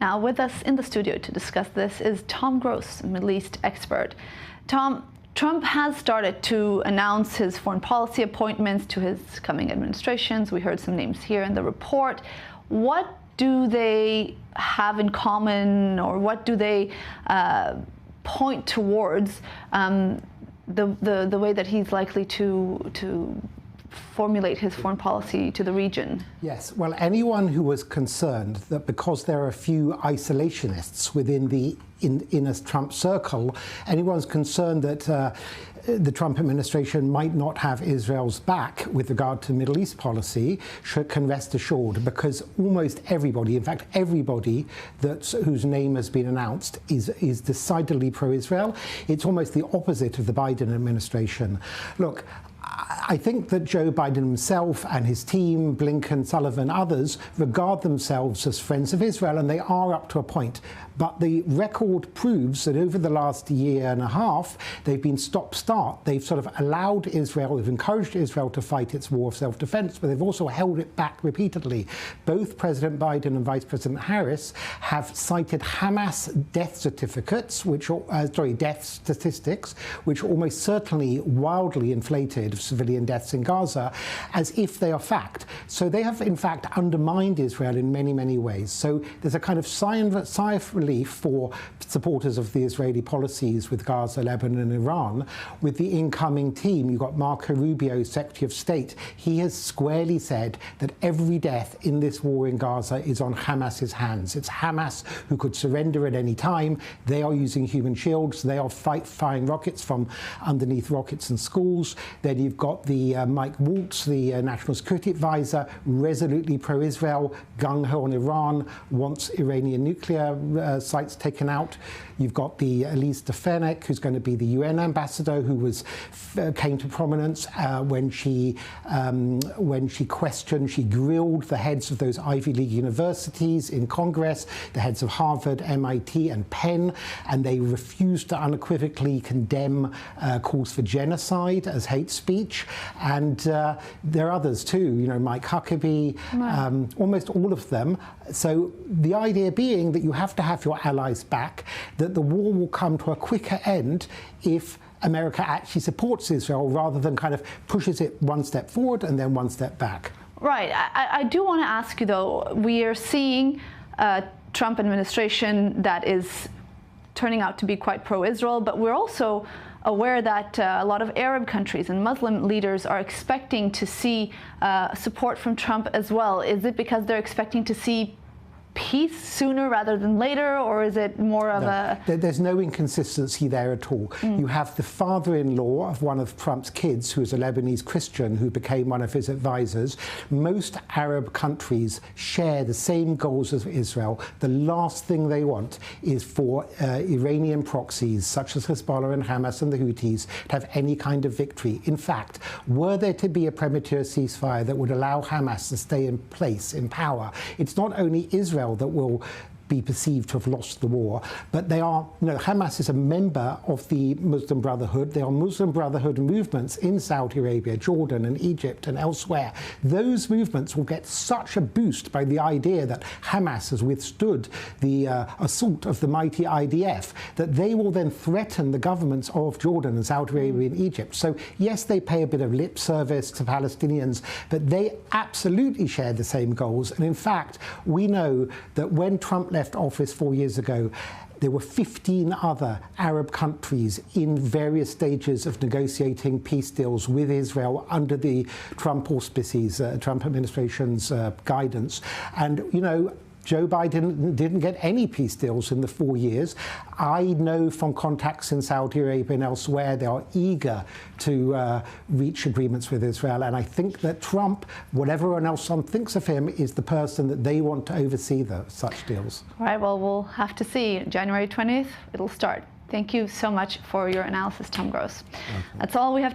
Now with us in the studio to discuss this is Tom Gross, Middle East expert. Tom, Trump has started to announce his foreign policy appointments to his coming administrations. We heard some names here in the report. What do they have in common, or what do they point towards the way that he's likely to formulate his foreign policy to the region? Yes, well, anyone who was concerned that because there are a few isolationists within the inner Trump circle, anyone's concerned that the Trump administration might not have Israel's back with regard to Middle East policy can rest assured, because almost everybody, in fact everybody whose name has been announced is decidedly pro-Israel. It's almost the opposite of the Biden administration. Look, I think that Joe Biden himself and his team, Blinken, Sullivan, others, regard themselves as friends of Israel, and they are up to a point. But the record proves that over the last year and a half, they've been stop-start. They've sort of allowed Israel, they've encouraged Israel to fight its war of self-defense, but they've also held it back repeatedly. Both President Biden and Vice President Harris have cited Hamas death certificates, death statistics, which are almost certainly wildly inflated of civilian deaths in Gaza, as if they are fact. So they have, in fact, undermined Israel in many, many ways. So there's a kind of sigh of relief for supporters of the Israeli policies with Gaza, Lebanon and Iran. With the incoming team, you've got Marco Rubio, Secretary of State. He has squarely said that every death in this war in Gaza is on Hamas's hands. It's Hamas who could surrender at any time. They are using human shields. They are firing rockets from underneath rockets and schools. Then you've got the Mike Waltz, the National Security Advisor, resolutely pro-Israel, gung-ho on Iran, wants Iranian nuclear sites taken out. You've got the Elise Stefanik, who's going to be the UN ambassador, who came to prominence when she grilled the heads of those Ivy League universities in Congress, the heads of Harvard, MIT and Penn, and they refused to unequivocally condemn calls for genocide as hate speech. And there are others too, you know, Mike Huckabee, almost all of them. So the idea being that you have to have your allies back, that the war will come to a quicker end if America actually supports Israel rather than kind of pushes it one step forward and then one step back. Right. I do want to ask you, though, we are seeing a Trump administration that is turning out to be quite pro-Israel, but we're also aware that a lot of Arab countries and Muslim leaders are expecting to see support from Trump as well. Is it because they're expecting to see peace sooner rather than later, or is it more of There's no inconsistency there at all. You have the father-in-law of one of Trump's kids, who is a Lebanese Christian, who became one of his advisors. Most Arab countries share the same goals as Israel. The last thing they want is for Iranian proxies, such as Hezbollah and Hamas and the Houthis, to have any kind of victory. In fact, were there to be a premature ceasefire that would allow Hamas to stay in place, in power, it's not only Israel that will be perceived to have lost the war, but they are, you know, Hamas is a member of the Muslim Brotherhood. There are Muslim Brotherhood movements in Saudi Arabia, Jordan and Egypt and elsewhere. Those movements will get such a boost by the idea that Hamas has withstood the assault of the mighty IDF, that they will then threaten the governments of Jordan and Saudi Arabia and Egypt. So yes, they pay a bit of lip service to Palestinians, but they absolutely share the same goals. And in fact, we know that when Trump left office 4 years ago, there were 15 other Arab countries in various stages of negotiating peace deals with Israel under the Trump auspices, Trump administration's guidance. And, you know, Joe Biden didn't get any peace deals in the 4 years. I know from contacts in Saudi Arabia and elsewhere, they are eager to reach agreements with Israel. And I think that Trump, whatever everyone else thinks of him, is the person that they want to oversee such deals. All right, well, we'll have to see. January 20th, it'll start. Thank you so much for your analysis, Tom Gross. Okay. That's all we have.